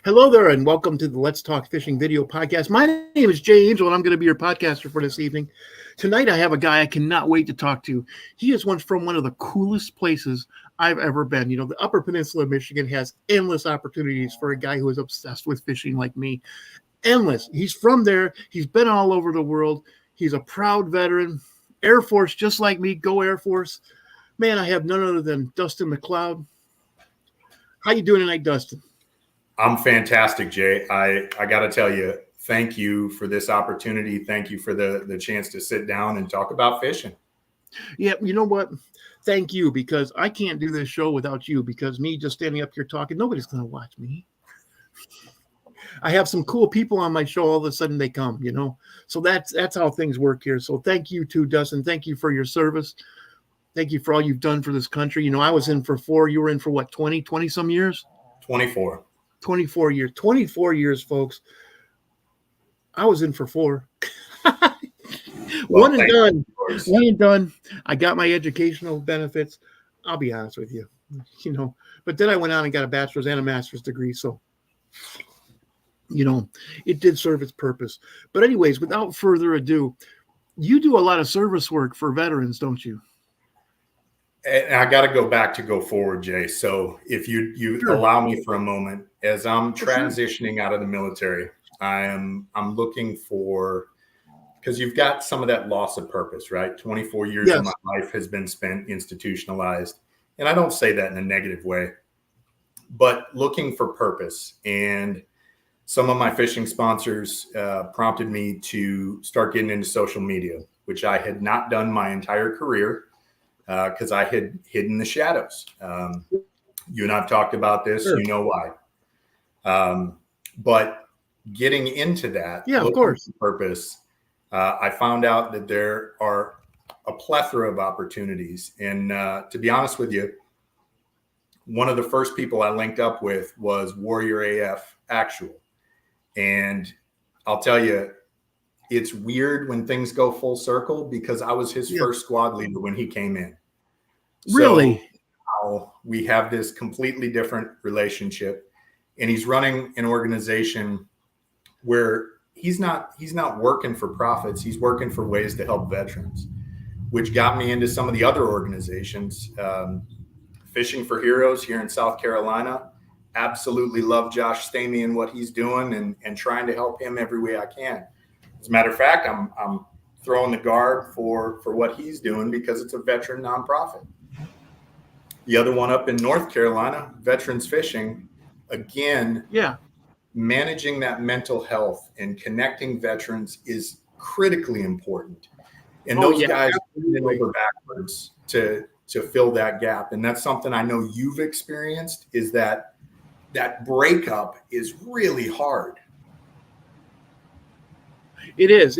Hello there, and welcome to the Let's Talk Fishing video podcast. My name is Jay Angel, and I'm going to be your podcaster for this evening. Tonight, I have a guy I cannot wait to talk to. He is from one of the coolest places I've ever been. You know, the Upper Peninsula of Michigan has endless opportunities for a guy who is obsessed with fishing like me. Endless. He's from there. He's been all over the world. He's a proud veteran. Air Force, just like me. Go Air Force. Man, I have none other than Dustin McLeod. How you doing tonight, Dustin? I'm fantastic, Jay. I got to tell you, thank you for this opportunity. Thank you for the chance to sit down and talk about fishing. Yeah, you know what? Thank you, because I can't do this show without you, because me just standing up here talking, nobody's going to watch me. I have some cool people on my show. All of a sudden they come, you know. So that's how things work here. So thank you too, Dustin. Thank you for your service. Thank you for all you've done for this country. You know, I was in for 4. You were in for what, 20 some years? 24. 24 years. 24 years, folks. I was in for 4. One and done. One and done. I got my educational benefits. I'll be honest with you, you know. But then I went on and got a bachelor's and a master's degree. So, you know, it did serve its purpose. But anyways, without further ado, you do a lot of service work for veterans, don't you? And I got to go back to go forward, Jay. So if you Sure. allow me for a moment, as I'm transitioning out of the military, I'm looking for, because you've got some of that loss of purpose, right? 24 years of my life has been spent institutionalized. And I don't say that in a negative way, but looking for purpose. And some of my fishing sponsors prompted me to start getting into social media, which I had not done my entire career. Because I had hidden the shadows. You and I've talked about this. Sure. You know why. But getting into that, of course, purpose, I found out that there are a plethora of opportunities. And to be honest with you, one of the first people I linked up with was Warrior AF Actual. And I'll tell you, it's weird when things go full circle, because I was his first squad leader when he came in. Really? So now we have this completely different relationship, and he's running an organization where he's not working for profits. He's working for ways to help veterans, which got me into some of the other organizations. Fishing for Heroes here in South Carolina. Absolutely love Josh Stamey and what he's doing, and trying to help him every way I can. As a matter of fact, I'm throwing the guard for what he's doing, because it's a veteran nonprofit. The other one up in North Carolina, Veterans Fishing, again, managing that mental health and connecting veterans is critically important. And those guys are over backwards to fill that gap. And that's something I know you've experienced, is that breakup is really hard. It is.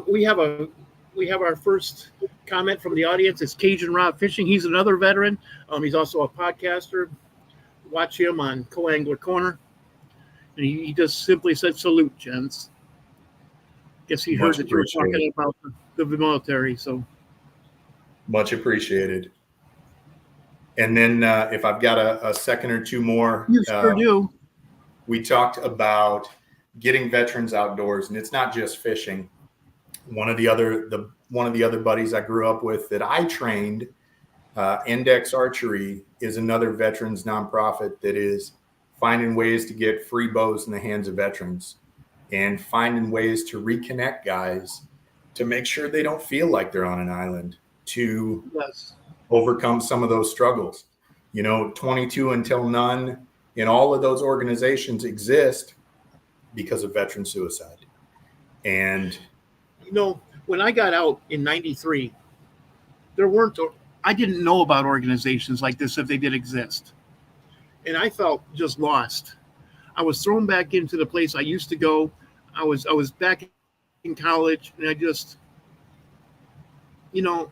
We have our first comment from the audience. It's Cajun Rod Fishing. He's another veteran. He's also a podcaster. Watch him on Co-Angler Corner. And he just simply said, "Salute, gents." Guess he heard that you were talking about the military. So much appreciated. And then if I've got a second or two more, you sure do. We talked about getting veterans outdoors, and it's not just fishing. One of the other buddies I grew up with that I trained, Index Archery, is another veterans nonprofit that is finding ways to get free bows in the hands of veterans, and finding ways to reconnect guys to make sure they don't feel like they're on an island, to overcome some of those struggles. You know, 22 until none in all of those organizations exist because of veteran suicide. And you know, when I got out in '93, I didn't know about organizations like this, if they did exist. And I felt just lost. I was thrown back into the place I used to go. I was back in college, and I just, you know,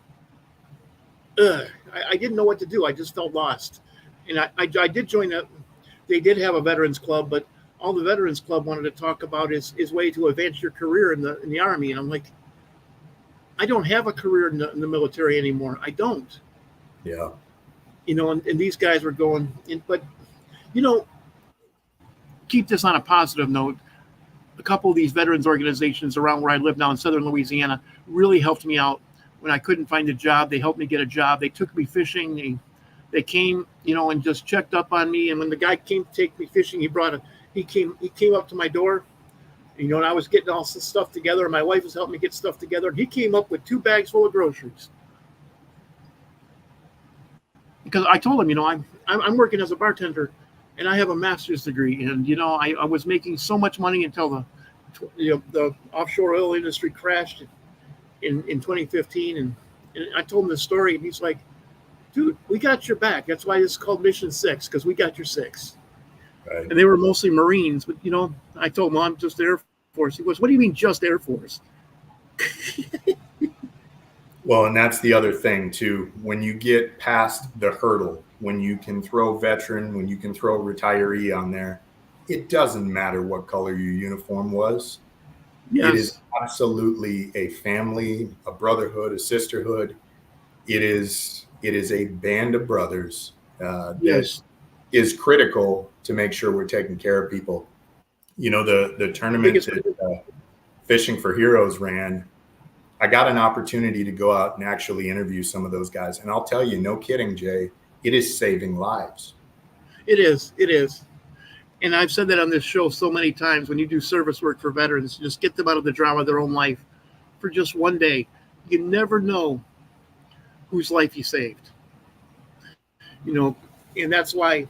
I didn't know what to do. I just felt lost. And I did join they did have a veterans club, but all the veterans club wanted to talk about is way to advance your career in the Army. And I'm like, I don't have a career in the military anymore. I don't. Yeah. You know, and these guys were going in, but you know, keep this on a positive note, a couple of these veterans organizations around where I live now in southern Louisiana really helped me out when I couldn't find a job. They helped me get a job. They took me fishing. They came, and just checked up on me. And when the guy came to take me fishing, he came up to my door, and I was getting all this stuff together. And my wife was helping me get stuff together. And he came up with 2 bags full of groceries. Because I told him, I'm working as a bartender, and I have a master's degree, and I was making so much money until the offshore oil industry crashed in 2015, and I told him this story, and he's like, "Dude, we got your back. That's why it's called Mission 6, because we got your 6." Right. And they were mostly Marines, but I told him, "Well, I'm just Air Force." He goes, "What do you mean just Air Force?" Well, and that's the other thing too. When you get past the hurdle, when you can throw veteran, when you can throw retiree on there, it doesn't matter what color your uniform was. Yes. It is absolutely a family, a brotherhood, a sisterhood. It is a band of brothers that is critical to make sure we're taking care of people. The tournament that Fishing for Heroes ran, I got an opportunity to go out and actually interview some of those guys. And I'll tell you, no kidding, Jay, it is saving lives. It is. And I've said that on this show so many times. When you do service work for veterans, just get them out of the drama of their own life for just one day. You never know whose life you saved. And that's why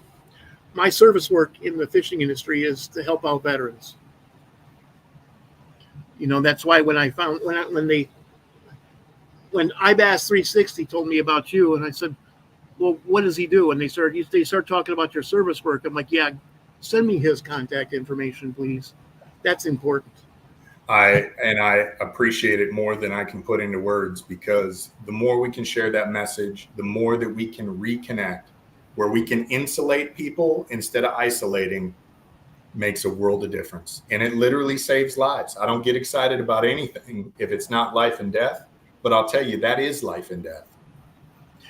my service work in the fishing industry is to help out veterans. That's why when IBAS 360 told me about you, and I said, "Well, what does he do?" And they start talking about your service work. I'm like, "Yeah, send me his contact information, please. That's important." I appreciate it more than I can put into words, because the more we can share that message, the more that we can reconnect, where we can insulate people instead of isolating, makes a world of difference. And it literally saves lives. I don't get excited about anything if it's not life and death, but I'll tell you, that is life and death.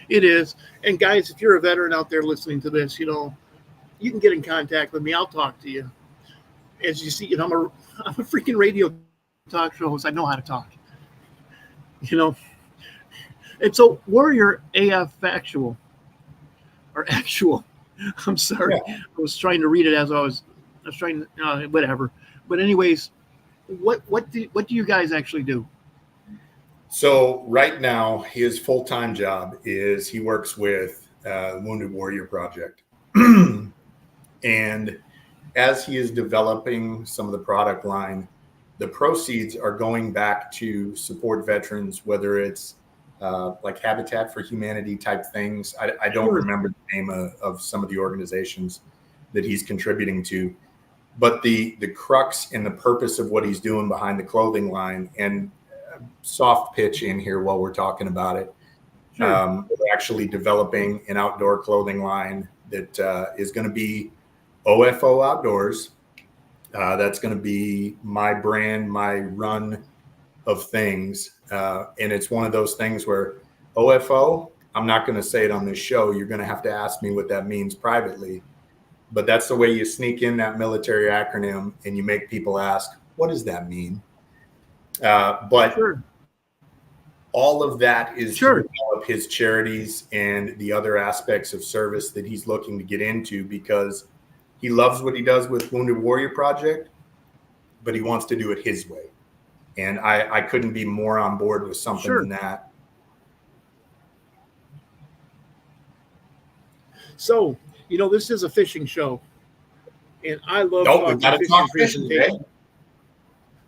It is. And guys, if you're a veteran out there listening to this, you can get in contact with me. I'll talk to you. As you see, I'm a freaking radio talk show host. I know how to talk. And so Warrior AF Actual. I'm sorry. Yeah. I was trying to read it as I was trying to, whatever. But anyways, what do you guys actually do? So right now, his full-time job is he works with Wounded Warrior Project. And as he is developing some of the product line, the proceeds are going back to support veterans, whether it's like Habitat for Humanity type things. I don't remember the name of some of the organizations that he's contributing to, but the crux and the purpose of what he's doing behind the clothing line, and soft pitch in here while we're talking about it. We're actually developing an outdoor clothing line that is going to be OFO Outdoors. That's going to be my brand, my run of things. And it's one of those things where OFO, I'm not going to say it on this show. You're going to have to ask me what that means privately. But that's the way you sneak in that military acronym and you make people ask, what does that mean? But all of that is to develop his charities and the other aspects of service that he's looking to get into, because he loves what he does with Wounded Warrior Project, but he wants to do it his way. And I couldn't be more on board with something than that. So, this is a fishing show, and I love talking fishing presentation.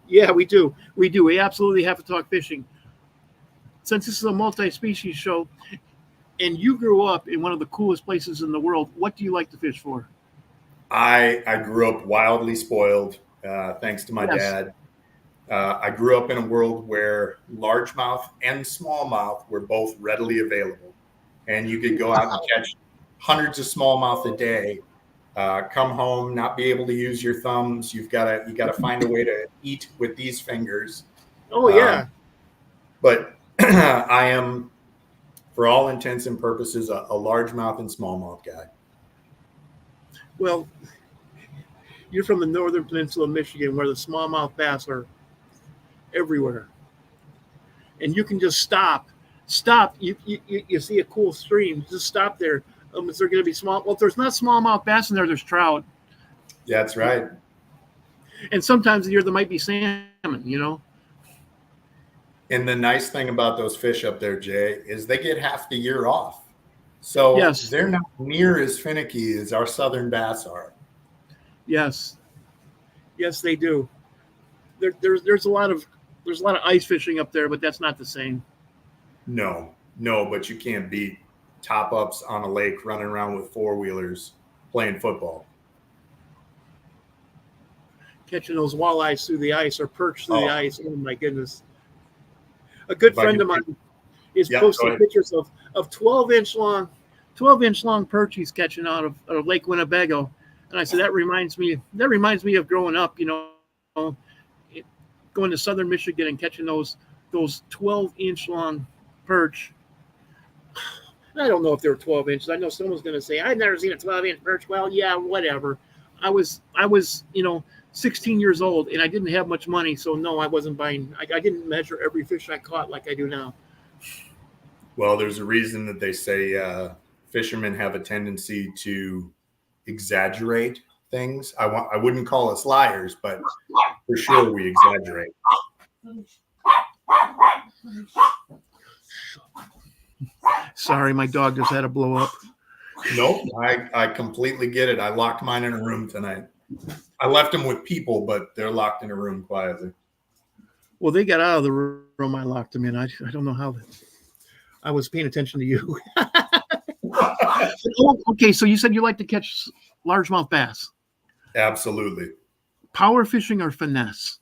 Yeah, we do. We absolutely have to talk fishing. Since this is a multi-species show, and you grew up in one of the coolest places in the world, what do you like to fish for? I grew up wildly spoiled, thanks to my dad. I grew up in a world where largemouth and smallmouth were both readily available, and you could go out and catch hundreds of smallmouth a day. Come home, not be able to use your thumbs. You got to find a way to eat with these fingers. Oh yeah. But I am, for all intents and purposes, a largemouth and smallmouth guy. Well, You're from the northern peninsula of Michigan, where the smallmouth bass are everywhere, and you can just stop. You see a cool stream, just stop there. Is there going to be small? Well, if there's not smallmouth bass in there, there's trout, That's right. and sometimes there might be salmon. You know. And the nice thing about those fish up there, Jay, is they get half the year off. So Yes. they're not near as finicky as our southern bass are. Yes. Yes, they do. There's a lot of ice fishing up there, but that's not the same. No, but you can't beat top ups on a lake running around with four-wheelers playing football. Catching those walleyes through the ice or perch through the ice. Oh my goodness. A good friend of mine is posting pictures of 12-inch long perch he's catching out of Lake Winnebago. And I said, that reminds me of growing up, you know, going to southern Michigan and catching those 12-inch long perch. I don't know if they were 12 inches. I know someone's going to say, I've never seen a 12-inch perch. Well, yeah, whatever. I was, 16 years old, and I didn't have much money, so no, I wasn't buying. I didn't measure every fish I caught like I do now. Well, there's a reason that they say fishermen have a tendency to exaggerate things. I wouldn't call us liars, but for sure we exaggerate. Sorry, my dog just had to blow up. Nope, I completely get it. I locked mine in a room tonight. I left them with people, but they're locked in a room quietly. Well, they got out of the room I locked them in. I don't know how. I was paying attention to you. Okay, so you said you like to catch largemouth bass. Absolutely. Power fishing or finesse?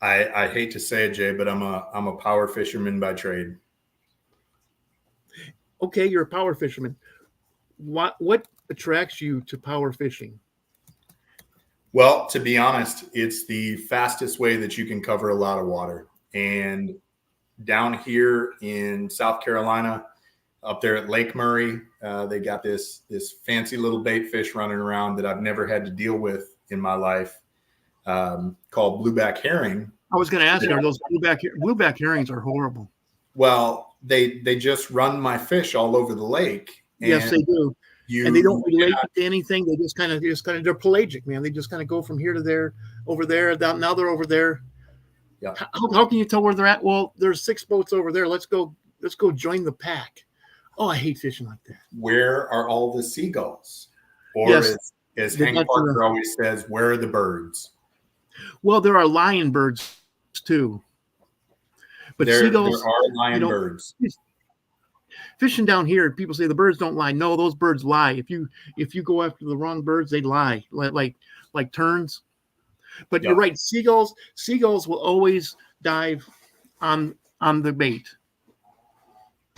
I hate to say it, Jay, but I'm a power fisherman by trade. Okay, you're a power fisherman. What attracts you to power fishing? Well, to be honest, it's the fastest way that you can cover a lot of water. And down here in South Carolina, up there at Lake Murray, they got this fancy little bait fish running around that I've never had to deal with in my life, called blueback herring. I was going to ask you, are those blueback herrings are horrible? Well, they just run my fish all over the lake. Yes, they do. And they don't relate to anything. They just kind of they're pelagic, man. They just kind of go from here to there, over there. Now they're over there. Yeah. How can you tell where they're at? Well, there's 6 boats over there. Let's go join the pack. Oh, I hate fishing like that. Where are all the seagulls? Or yes, as Hank Parker always says, where are the birds? Well, there are lion birds too. But seagulls, there are lion birds. Fishing down here, people say the birds don't lie. No, those birds lie. If you go after the wrong birds, they lie, like terns. But You're right. Seagulls will always dive on the bait.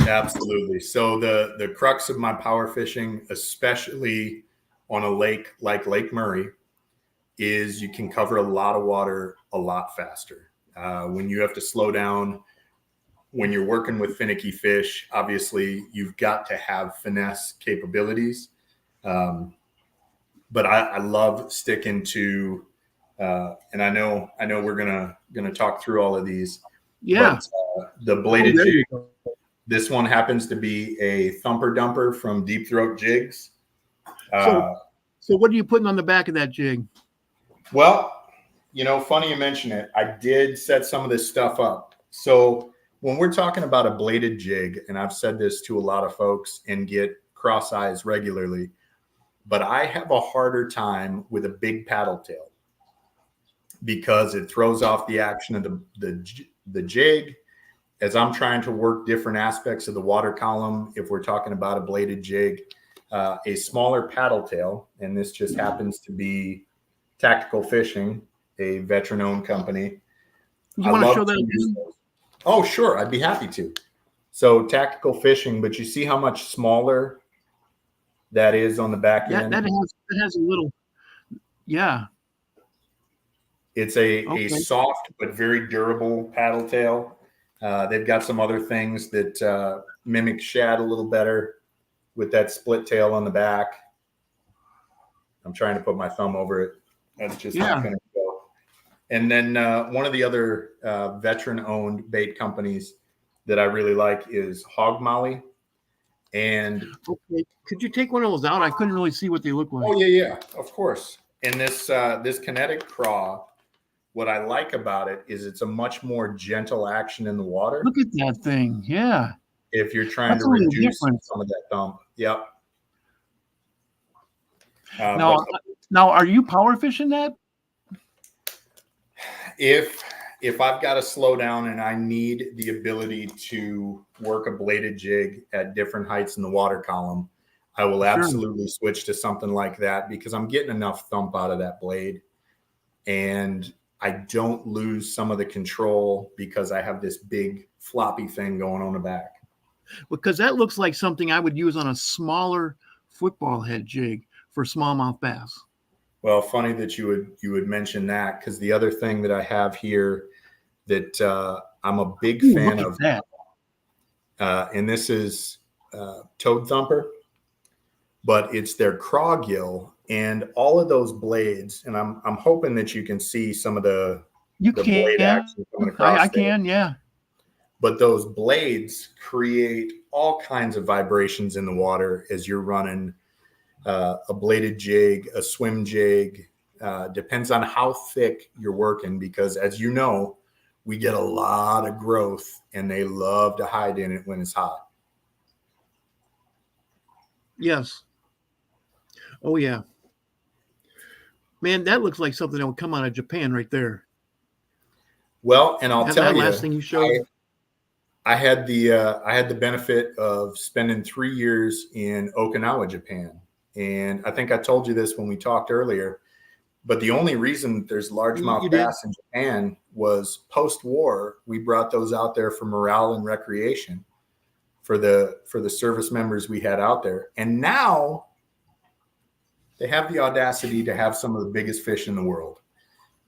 Absolutely. So the crux of my power fishing, especially on a lake like Lake Murray, is you can cover a lot of water a lot faster. When you have to slow down, when you're working with finicky fish, obviously you've got to have finesse capabilities. But I love sticking to, and I know we're gonna talk through all of these. Yeah. But, the bladed jig. This one happens to be a thumper dumper from Deep Throat Jigs. So what are you putting on the back of that jig? Well, funny you mention it. I did set some of this stuff up. So when we're talking about a bladed jig, and I've said this to a lot of folks and get cross eyes regularly, but I have a harder time with a big paddle tail because it throws off the action of the jig. As I'm trying to work different aspects of the water column, if we're talking about a bladed jig, a smaller paddle tail, and this just happens to be Tactical Fishing, a veteran-owned company. You want to show that? Oh, sure. I'd be happy to. So Tactical Fishing, but you see how much smaller that is on the back end? That has a little, yeah. It's a soft but very durable paddle tail. They've got some other things that mimic shad a little better with that split tail on the back. I'm trying to put my thumb over it. That's just Yeah. not going to go. And then one of the other veteran-owned bait companies that I really like is Hog Molly. And Okay, could you take one of those out? I couldn't really see what they look like. oh yeah, of course. And this kinetic craw, what I like about it is it's a much more gentle action in the water. Look at that thing. Yeah. If you're trying That's to a little reduce different. some of that thump. Yep. Now, are you power fishing that? If I've got to slow down and I need the ability to work a bladed jig at different heights in the water column, I will absolutely switch to something like that because I'm getting enough thump out of that blade. And I don't lose some of the control because I have this big floppy thing going on the back. Because that looks like something I would use on a smaller football head jig for smallmouth bass. Well, funny that you would mention that, because the other thing that I have here that I'm a big fan of, that. And this is Toad Thumper, but it's their craw gill, and all of those blades. And I'm hoping that you can see some of the blade action coming across. I can, yeah. But those blades create all kinds of vibrations in the water as you're running a bladed jig, a swim jig. Depends on how thick you're working, because as you know, we get a lot of growth and they love to hide in it when it's hot. Yes. Oh yeah. Man, that looks like something that would come out of Japan right there. Well, and I'll tell you, last thing you showed. I had the benefit of spending 3 years in Okinawa, Japan. And I think I told you this when we talked earlier, but the only reason there's largemouth bass in Japan was post-war. We brought those out there for morale and recreation for the service members we had out there. And now they have the audacity to have some of the biggest fish in the world.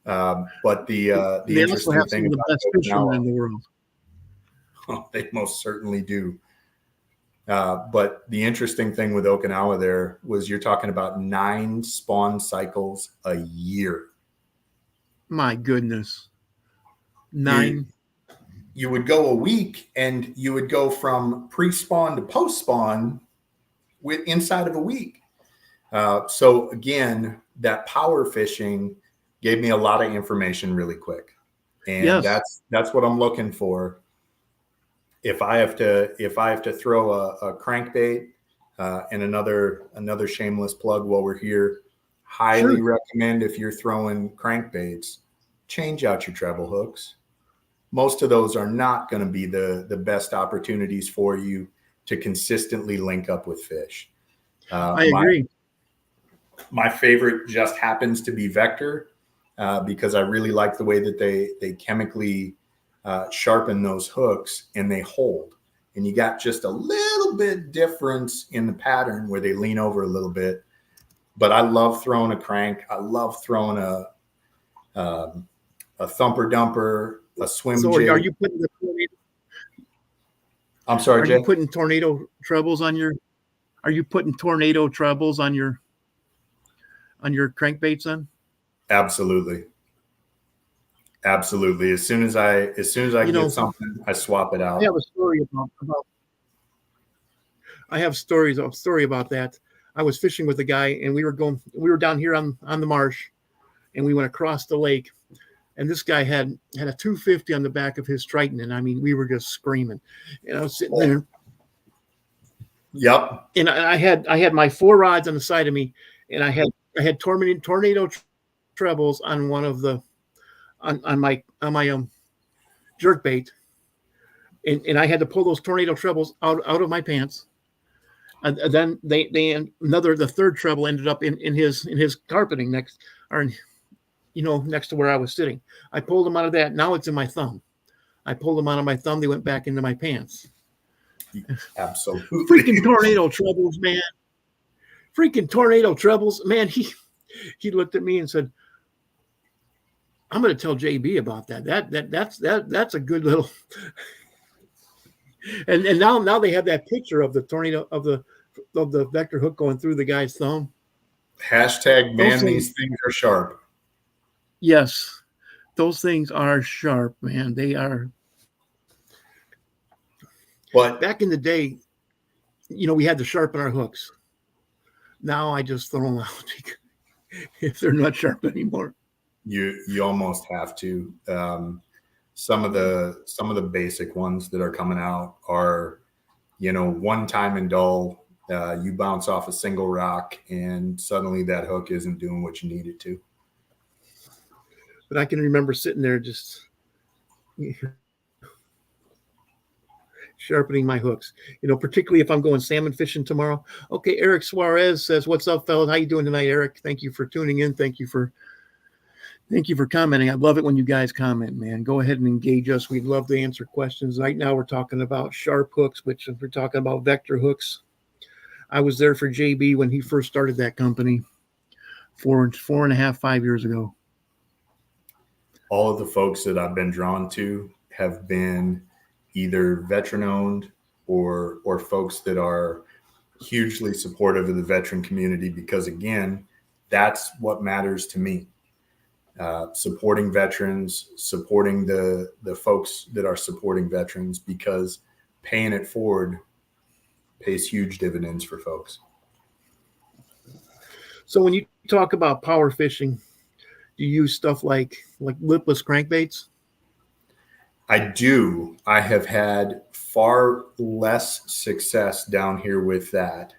But the interesting thing about the best fishermen in the world. They most certainly do. But the interesting thing with Okinawa there was you're talking about 9 spawn cycles a year. My goodness. 9. You would go a week and you would go from pre-spawn to post-spawn inside of a week. So again, that power fishing gave me a lot of information really quick. And that's what I'm looking for. If I have to throw a crankbait, and another shameless plug while we're here, highly recommend, if you're throwing crankbaits, change out your treble hooks. Most of those are not going to be the best opportunities for you to consistently link up with fish. I agree. My favorite just happens to be Vector, because I really like the way that they chemically sharpen those hooks and they hold. And you got just a little bit difference in the pattern where they lean over a little bit. But I love throwing a crank. I love throwing a thumper dumper, a swim jig. Are you putting the tornado? I'm sorry, Jay. Are you putting tornado trebles on your? Are you putting tornado trebles on your crankbaits then? Absolutely. As soon as I get something, I swap it out. I have a story about. I have a story about that. I was fishing with a guy, and we were down here on the marsh, and we went across the lake, and this guy had a 250 on the back of his Triton, and I mean, we were just screaming. And I was sitting there. Yep. And I had my 4 rods on the side of me, and I had tornado trebles on one of the on my jerk bait, and I had to pull those tornado trebles out of my pants. And then the third treble ended up in his carpeting next to where I was sitting. I pulled them out of that. Now it's in my thumb. I pulled them out of my thumb. They went back into my pants. Absolutely. Freaking tornado trebles, man. Freaking tornado trebles, man. He looked at me and said, I'm going to tell JB about that. That's a good little. And now they have that picture of the tornado of the Vector hook going through the guy's thumb. Hashtag Those man, things, these things are sharp. yes, those things are sharp, man. They are. But Back in the day, we had to sharpen our hooks. Now I just throw them out if they're not sharp anymore. you almost have to. Some of the basic ones that are coming out are, one time and dull. You bounce off a single rock, and suddenly that hook isn't doing what you need it to. But I can remember sitting there just sharpening my hooks, particularly if I'm going salmon fishing tomorrow. Okay, Eric Suarez says, "What's up, fellas? How you doing tonight, Eric? Thank you for tuning in. Thank you for commenting. I love it when you guys comment, man. Go ahead and engage us. We'd love to answer questions. Right now we're talking about sharp hooks, which we're talking about vector hooks. I was there for JB when he first started that company 4.5, 5 years ago. All of the folks that I've been drawn to have been either veteran owned or folks that are hugely supportive of the veteran community, because again, that's what matters to me. Supporting veterans, supporting the folks that are supporting veterans, because paying it forward pays huge dividends for folks. So when you talk about power fishing, you use stuff like lipless crankbaits? I do. I have had far less success down here with that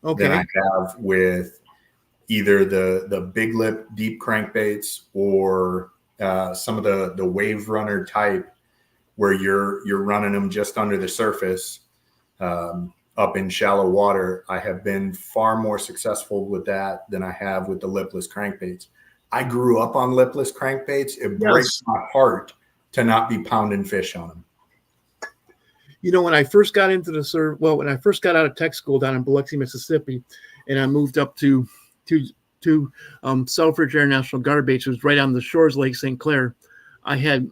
than I have with either the big lip deep crankbaits or some of the wave runner type, where you're running them just under the surface up in shallow water. I have been far more successful with that than I have with the lipless crankbaits. I grew up on lipless crankbaits. It breaks my heart to not be pounding fish on them. When I first got into when I first got out of tech school down in Biloxi, Mississippi, and I moved up to Selfridge International Garbage, which was right on the shores of Lake St. Clair. I had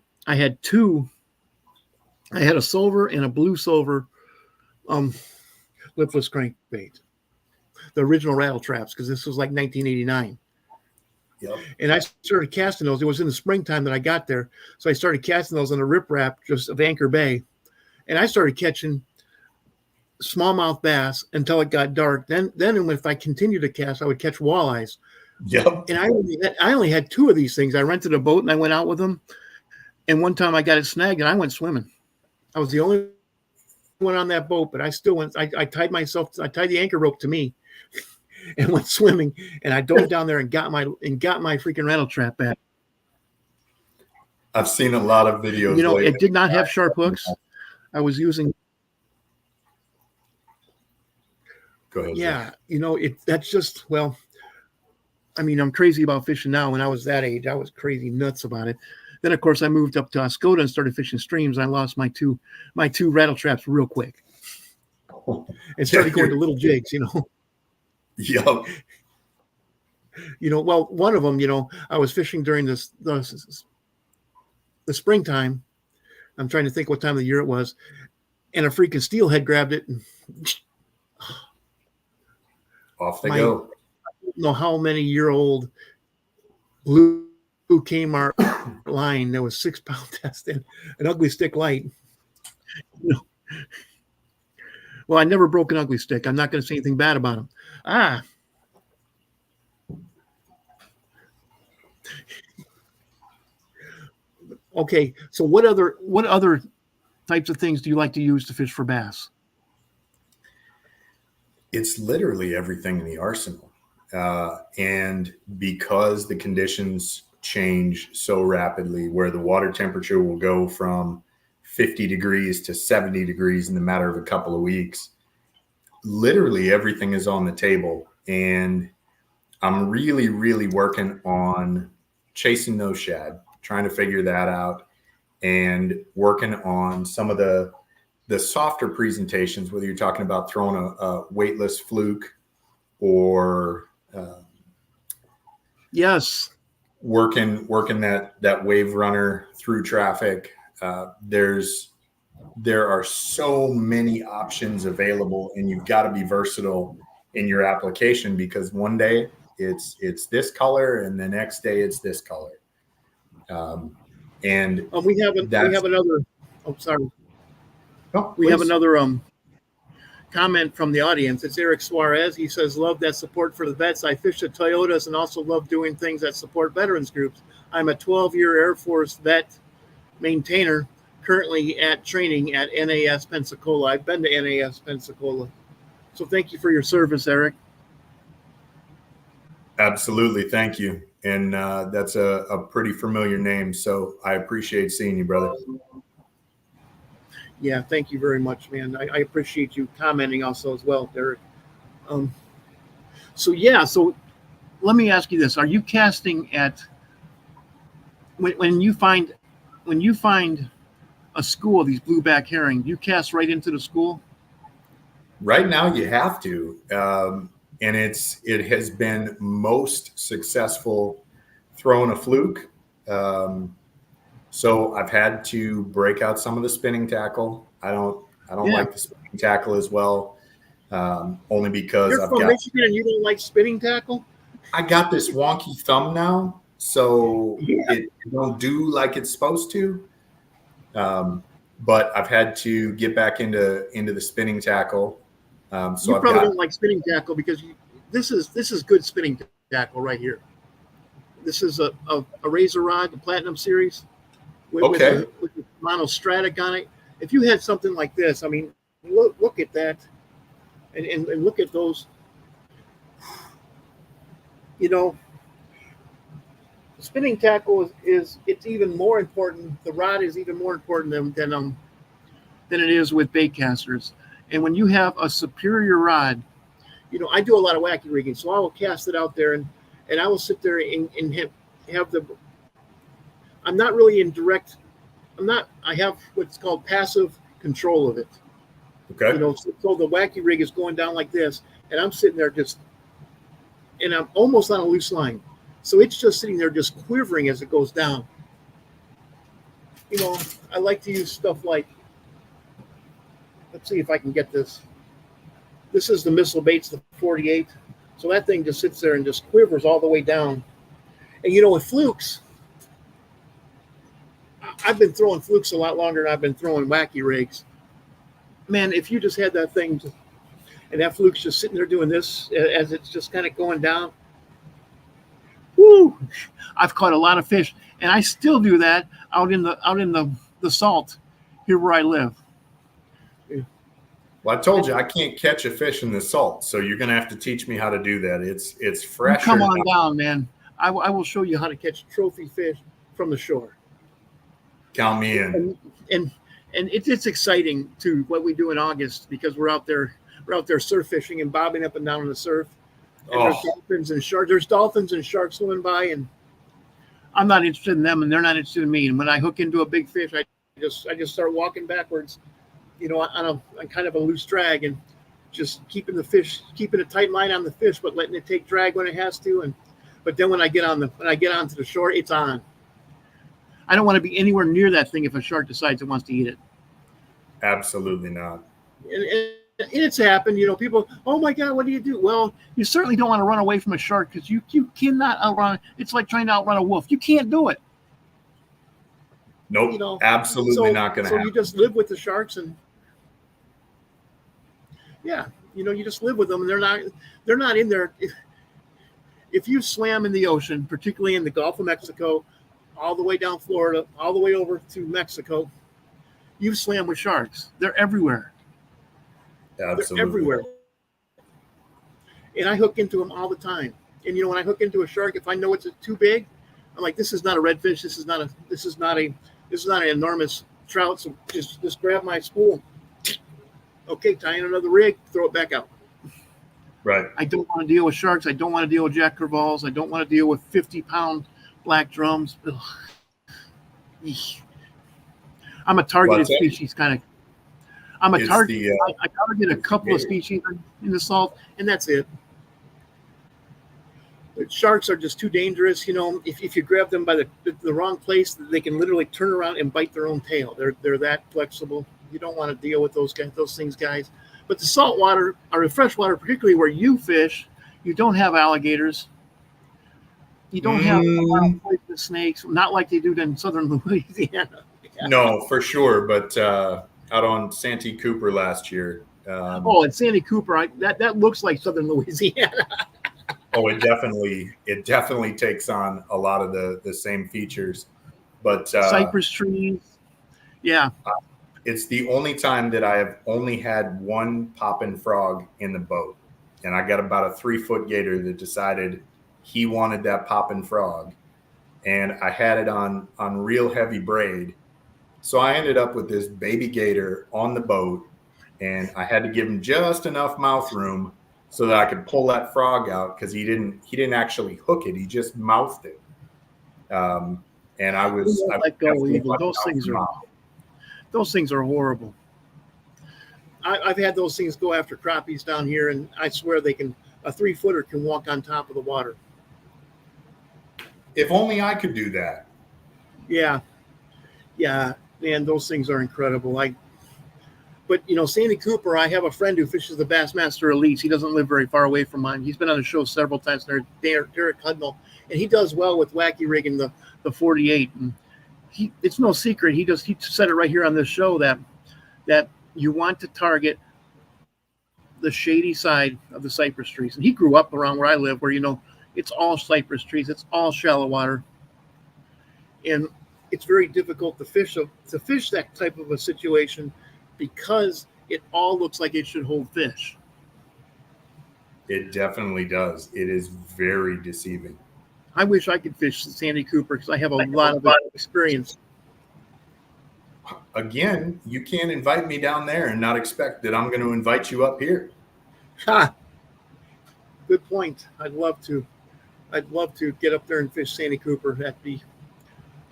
a silver and a blue silver lipless crankbait, the original rattle traps, because this was like 1989. Yep. And I started casting those. It was in the springtime that I got there, so I started casting those on the riprap just of Anchor Bay, and I started catching smallmouth bass until it got dark. Then if I continued to cast, I would catch walleyes. Yep. And I only had two of these things. I rented a boat and I went out with them. And one time I got it snagged and I went swimming. I was the only one on that boat, but I still went. I tied the anchor rope to me and went swimming. And I dove down there and got my freaking rattle trap back. I've seen a lot of videos. It did not have sharp hooks. I was using. Go ahead. Yeah, that's just, I'm crazy about fishing now. When I was that age, I was crazy nuts about it. Then, of course, I moved up to Oscoda and started fishing streams. I lost my two rattle traps real quick and started going to little jigs, Yep. One of them, I was fishing during the springtime. I'm trying to think what time of the year it was, and a freaking steelhead grabbed it and off they go. I don't know how many year old blue Kmart line. There was 6 pound test and an ugly stick light. Well, I never broke an ugly stick. I'm not going to say anything bad about them. Okay. So what other types of things do you like to use to fish for bass? It's literally everything in the arsenal. And because the conditions change so rapidly, where the water temperature will go from 50 degrees to 70 degrees in the matter of a couple of weeks, literally everything is on the table. And I'm really, really working on chasing those shad, trying to figure that out, and working on some of the softer presentations, whether you're talking about throwing a weightless fluke or yes, working that wave runner through traffic. There are so many options available, and you've got to be versatile in your application, because one day it's this color, and the next day it's this color. And we have another. Oh, sorry. We have another comment from the audience. It's Eric Suarez. He says, "Love that support for the vets. I fish at Toyotas and also love doing things that support veterans groups. I'm a 12-year Air Force vet maintainer, currently at training at NAS Pensacola." I've been to NAS Pensacola. So thank you for your service, Eric. Absolutely. Thank you. And that's a pretty familiar name. So I appreciate seeing you, brother. Yeah, thank you very much, man. I appreciate you commenting also as well, Derek. So let me ask you this. Are you casting at, when you find a school, these blueback herring, you cast right into the school? Right now you have to. And it has been most successful throwing a fluke. So I've had to break out some of the spinning tackle. I don't like the spinning tackle as well, only because You're from Michigan and you don't like spinning tackle? I got this wonky thumb now, so it don't do like it's supposed to. But I've had to get back into the spinning tackle. So you probably don't like spinning tackle because this is good spinning tackle right here. This is a razor rod, the Platinum Series, with the monostratic on it. If you had something like this, I mean, look at that, and look at those. You know, spinning tackle is it's even more important. The rod is even more important than it is with bait casters. And when you have a superior rod, you know, I do a lot of wacky rigging, so I will cast it out there and I will sit there and have the. I'm not really in direct. I have what's called passive control of it. Okay. You know, so the wacky rig is going down like this, and I'm sitting there and I'm almost on a loose line. So it's just sitting there just quivering as it goes down. You know, I like to use stuff like, let's see if I can get this. This is the Missile Baits, the 48. So that thing just sits there and just quivers all the way down. And, you know, with flukes, I've been throwing flukes a lot longer than I've been throwing wacky rigs. Man, if you just had that thing and that fluke's just sitting there doing this as it's just kind of going down, whoo! I've caught a lot of fish, and I still do that out in the salt here where I live. Well, I told you I can't catch a fish in the salt, so you're going to have to teach me how to do that. It's fresh. Come on down, man. I will show you how to catch trophy fish from the shore. Count me in. And it's exciting too what we do in August because we're out there surf fishing and bobbing up and down in the surf. And there's dolphins and sharks. There's dolphins and sharks swimming by, and I'm not interested in them, and they're not interested in me. And when I hook into a big fish, I just start walking backwards, you know, on kind of a loose drag, and just keeping a tight line on the fish, but letting it take drag when it has to. But then when I get onto the shore, it's on. I don't want to be anywhere near that thing if a shark decides it wants to eat it. Absolutely not. And it's happened, you know, people, oh my God, what do you do? Well, you certainly don't want to run away from a shark because you cannot outrun. It's like trying to outrun a wolf. You can't do it. Nope, you know, absolutely not going to happen. So you just live with the sharks and you know, you just live with them and they're not in there. If you swam in the ocean, particularly in the Gulf of Mexico, all the way down Florida, all the way over to Mexico, you swam with sharks. They're everywhere. Absolutely. They're everywhere. And I hook into them all the time. And you know, when I hook into a shark, if I know it's too big, I'm like, this is not a redfish. This is not an enormous trout. So just grab my spool. Okay, tie in another rig, throw it back out. Right. I don't want to deal with sharks. I don't want to deal with jack crevalles. I don't want to deal with 50-pound black drums. Ugh. I'm a targeted species kind of. I'm a target. I target a couple of species in the salt, and that's it. But sharks are just too dangerous. You know, if you grab them by the wrong place, they can literally turn around and bite their own tail. They're that flexible. You don't want to deal with those things, guys. But the salt water or the fresh water, particularly where you fish, you don't have alligators. You don't have a lot of poisonous snakes, not like they do in southern Louisiana. No, for sure. But out on Santee Cooper last year. Oh, and Sandy Cooper, that looks like southern Louisiana. Oh, it definitely takes on a lot of the same features. But cypress trees. Yeah. It's the only time that I have only had one poppin' frog in the boat. And I got about a 3-foot gator that decided he wanted that poppin' frog. And I had it on real heavy braid. So I ended up with this baby gator on the boat, and I had to give him just enough mouth room so that I could pull that frog out, because he didn't actually hook it. He just mouthed it. And I was let go either. Those things are horrible. I've had those things go after crappies down here, and I swear a 3-footer can walk on top of the water. If only I could do that. Yeah. Man, those things are incredible. But Sandy Cooper, I have a friend who fishes the Bassmaster Elites. He doesn't live very far away from mine. He's been on the show several times. Derek Hudnall, and he does well with wacky rigging the 48. And it's no secret. He said it right here on this show that you want to target the shady side of the cypress trees. And he grew up around where I live, where it's all cypress trees, it's all shallow water, and it's very difficult to fish that type of a situation because it all looks like it should hold fish. It definitely does. It is very deceiving. I wish I could fish Sandy Cooper because I have a lot of experience. Again, you can't invite me down there and not expect that I'm going to invite you up here. Ha! Good point. I'd love to get up there and fish Sandy Cooper. That'd be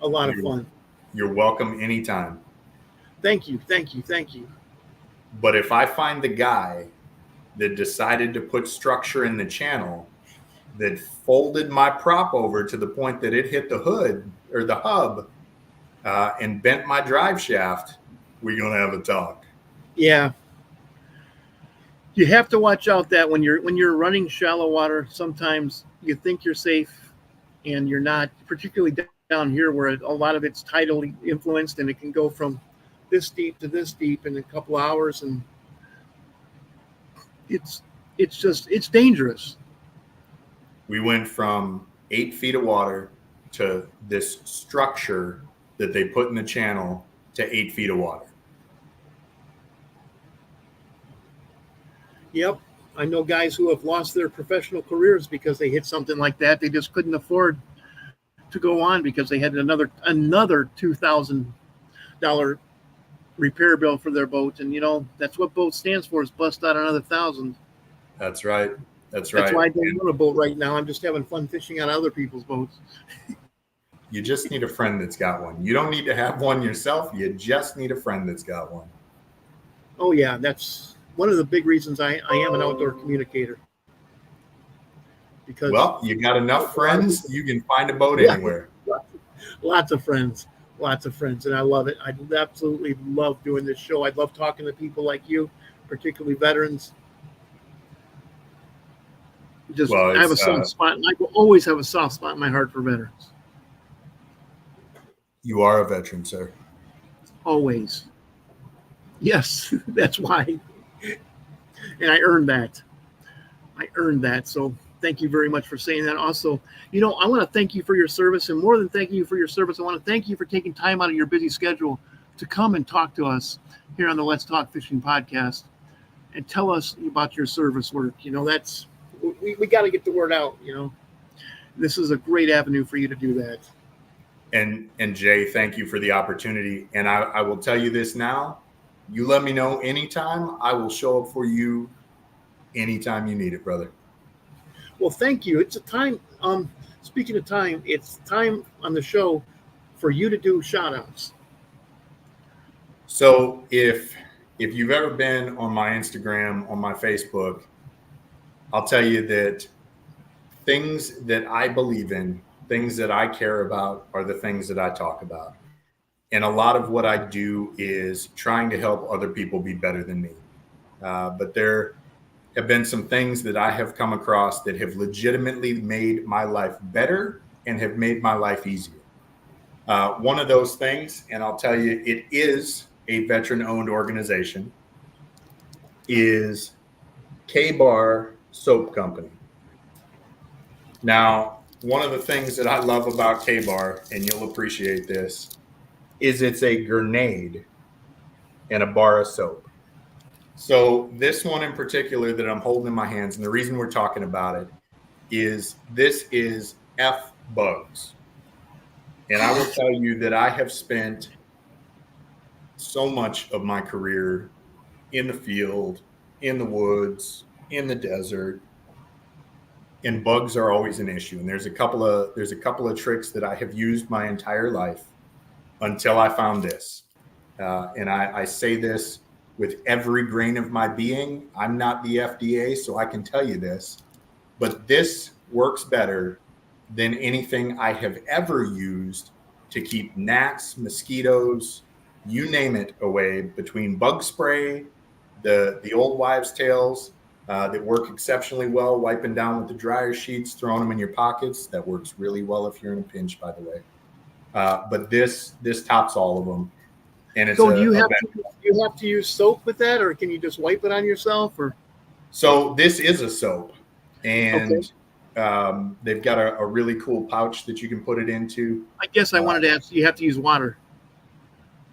a lot of fun. You're welcome anytime. Thank you. But if I find the guy that decided to put structure in the channel that folded my prop over to the point that it hit the hood or the hub and bent my drive shaft, we're going to have a talk. Yeah. You have to watch out that when you're running shallow water, sometimes you think you're safe and you're not, particularly down here where a lot of it's tidally influenced, and it can go from this deep to this deep in a couple hours, and it's dangerous. We went from 8 feet of water to this structure that they put in the channel to 8 feet of water. Yep. I know guys who have lost their professional careers because they hit something like that. They just couldn't afford to go on because they had another $2,000 repair bill for their boat. And, that's what boat stands for, is bust out another $1,000. That's right. That's why I don't own a boat right now. I'm just having fun fishing on other people's boats. You just need a friend that's got one. You don't need to have one yourself. You just need a friend that's got one. Oh, yeah. That's one of the big reasons I am an outdoor communicator. Because you got enough friends, you can find a boat anywhere. Lots of friends. And I love it. I absolutely love doing this show. I love talking to people like you, particularly veterans. I have a soft spot, and I will always have a soft spot in my heart for veterans. You are a veteran, sir. Always. Yes, that's why. And I earned that. So thank you very much for saying that. Also, I want to thank you for your service, and more than thanking you for your service, I want to thank you for taking time out of your busy schedule to come and talk to us here on the Let's Talk Fishing podcast and tell us about your service work. That's we got to get the word out. This is a great avenue for you to do that. And Jay, thank you for the opportunity. And I will tell you this now. You let me know anytime. I will show up for you anytime you need it, brother. Well, thank you. It's a time. Speaking of time, it's time on the show for you to do shout outs. So if you've ever been on my Instagram, on my Facebook, I'll tell you that things that I believe in, things that I care about, are the things that I talk about. And a lot of what I do is trying to help other people be better than me. But there have been some things that I have come across that have legitimately made my life better and have made my life easier. One of those things, and I'll tell you, it is a veteran-owned organization, is K-Bar Soap Company. Now, one of the things that I love about K-Bar, and you'll appreciate this, is it's a grenade and a bar of soap. So this one in particular that I'm holding in my hands, and the reason we're talking about it is this is F Bugs. And I will tell you that I have spent so much of my career in the field, in the woods, in the desert, and bugs are always an issue. And there's a couple of tricks that I have used my entire life until I found this. And I say this with every grain of my being. I'm not the FDA, so I can tell you this, but this works better than anything I have ever used to keep gnats, mosquitoes, you name it, away, between bug spray, the old wives' tales that work exceptionally well, wiping down with the dryer sheets, throwing them in your pockets. That works really well if you're in a pinch, by the way. But this tops all of them. And it's so do you have to use soap with that, or can you just wipe it on yourself? Or so this is a soap, and they've got a really cool pouch that you can put it into. I guess I wanted to ask, do you have to use water?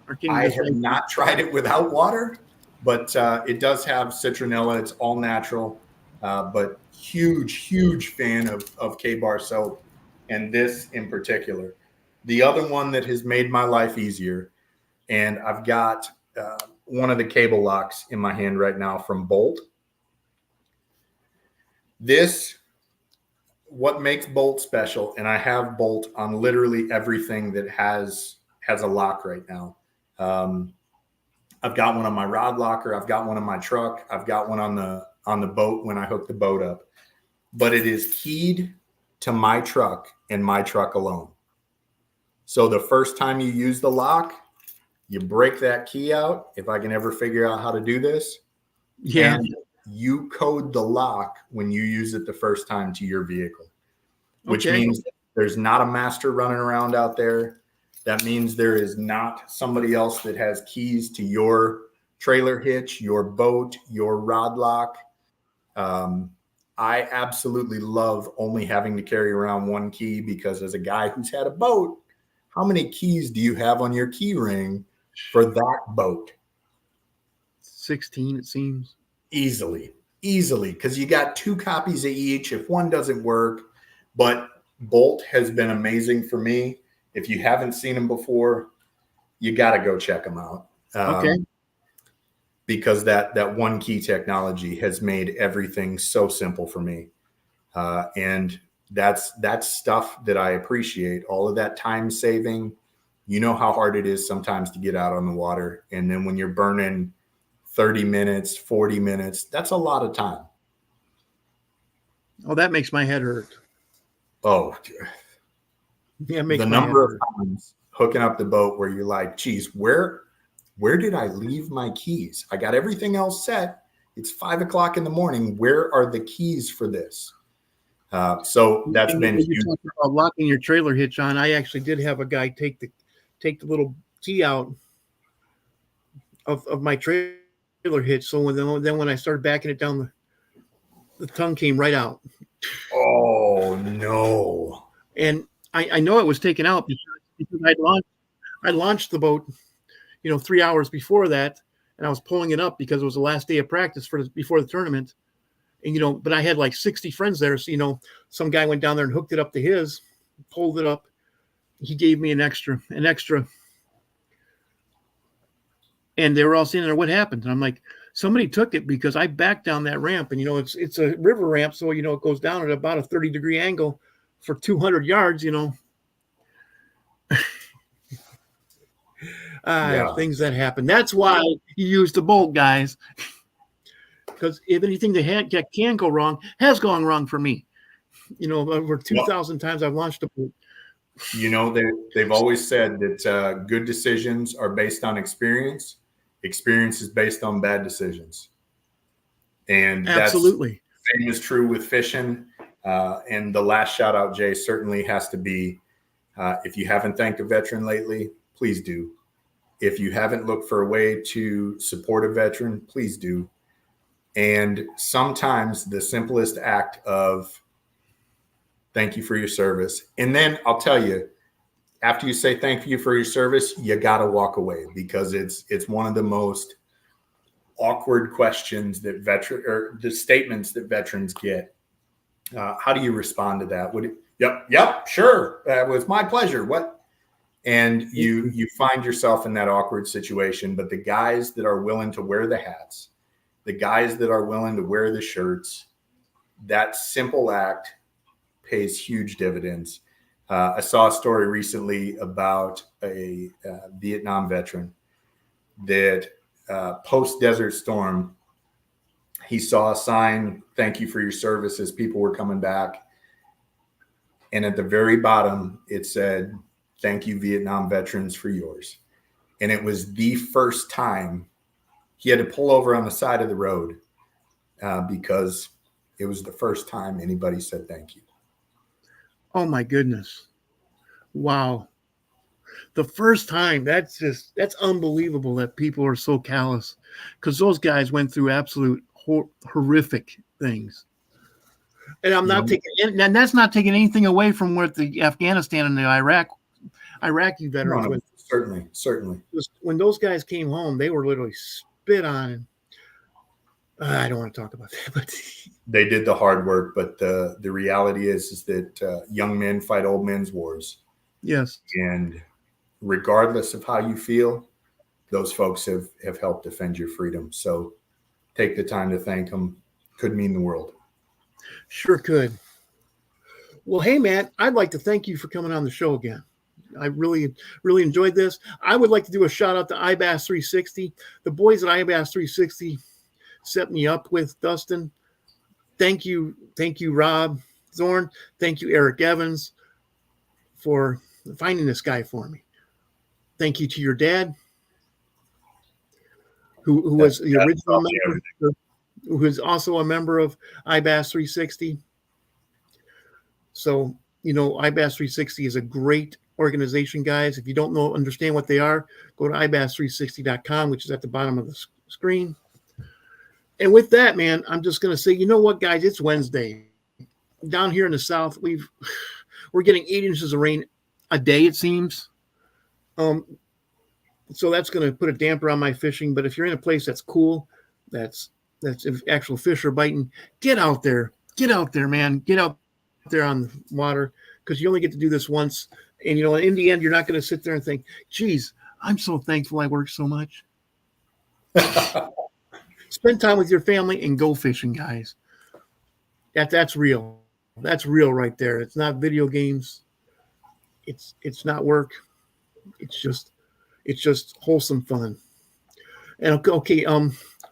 Or can you I have not tried it without water, but it does have citronella. It's all natural, but huge fan of K-Bar soap, and this in particular. The other one that has made my life easier, and I've got one of the cable locks in my hand right now from Bolt. What makes Bolt special, and I have Bolt on literally everything that has a lock right now. I've got one on my rod locker. I've got one on my truck. I've got one on the boat when I hook the boat up. But it is keyed to my truck and my truck alone. So the first time you use the lock, you break that key out. If I can ever figure out how to do this, and you code the lock when you use it the first time to your vehicle, which means there's not a master running around out there. That means there is not somebody else that has keys to your trailer hitch, your boat, your rod lock. I absolutely love only having to carry around one key, because as a guy who's had a boat, how many keys do you have on your key ring for that boat? 16, it seems. Easily, because you got 2 copies of each if one doesn't work. But Bolt has been amazing for me. If you haven't seen them before, you got to go check them out. Because that one key technology has made everything so simple for me. And that's stuff that I appreciate. All of that time saving. You know how hard it is sometimes to get out on the water. And then when you're burning 30 minutes, 40 minutes, that's a lot of time. Oh, that makes my head hurt. Oh, yeah, it makes the number of times hooking up the boat where you're like, geez, where did I leave my keys? I got everything else set. It's 5 o'clock in the morning. Where are the keys for this? So that's been huge. You're talking about locking your trailer hitch on. I actually did have a guy take the little key out of my trailer hitch. So when I started backing it down, the tongue came right out. Oh no! And I know it was taken out because I launched the boat, 3 hours before that, and I was pulling it up because it was the last day of practice before the tournament. And but I had like 60 friends there, so some guy went down there and hooked it up to his, pulled it up. He gave me an extra, and they were all saying there, what happened? And I'm like, somebody took it because I backed down that ramp, and it's a river ramp, so it goes down at about a 30-degree angle for 200 yards. Things that happen. That's why you use the Bolt, guys. Because if anything that can go wrong has gone wrong for me. Over 2,000 times I've launched a boat. They've always said that good decisions are based on experience. Experience is based on bad decisions. And Absolutely. that's same is true with fishing. And the last shout out, Jay, certainly has to be, if you haven't thanked a veteran lately, please do. If you haven't looked for a way to support a veteran, please do. And sometimes the simplest act of thank you for your service. And then I'll tell you, after you say thank you for your service, you got to walk away, because it's one of the most awkward questions that the statements that veterans get. How do you respond to that? Yep, sure. That was my pleasure. What? And you find yourself in that awkward situation. But the guys that are willing to wear the hats, the guys that are willing to wear the shirts, that simple act pays huge dividends. I saw a story recently about a Vietnam veteran that post Desert Storm, he saw a sign, thank you for your service, as people were coming back. And at the very bottom, it said, thank you, Vietnam veterans, for yours. And it was the first time he had to pull over on the side of the road because it was the first time anybody said thank you. Oh my goodness. Wow. The first time, that's unbelievable that people are so callous, because those guys went through absolute horrific things. And I'm not and that's not taking anything away from what the Afghanistan and the Iraqi veterans went through. Certainly. When those guys came home, they were literally spit on. And I don't want to talk about that, but they did the hard work. But the reality is that young men fight old men's wars. Yes. And regardless of how you feel, those folks have helped defend your freedom. So take the time to thank them. Could mean the world. Sure could. Well, hey, man, I'd like to thank you for coming on the show again. I really, really enjoyed this. I would like to do a shout out to IBAS 360. The boys at IBAS 360 set me up with Dustin. Thank you, Rob Zorn. Thank you, Eric Evans, for finding this guy for me. Thank you to your dad, who was the original member, who is also a member of IBAS 360. So, IBAS 360 is a great organization, guys. If you don't understand what they are, go to ibas360.com, which is at the bottom of the screen. And with that, man, I'm just going to say, you know what, guys? It's Wednesday. Down here in the South, we're getting 8 inches of rain a day, it seems. So that's going to put a damper on my fishing. But if you're in a place that's cool, that's if actual fish are biting, get out there, man. Get out there on the water, because you only get to do this once. And, in the end, you're not going to sit there and think, geez, I'm so thankful I work so much. Spend time with your family and go fishing, guys. That's real. That's real right there. It's not video games. It's not work. It's just wholesome fun. And okay,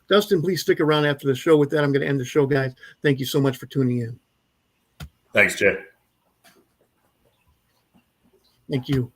Dustin, please stick around after the show. With that, I'm going to end the show, guys. Thank you so much for tuning in. Thanks, Jay. Thank you.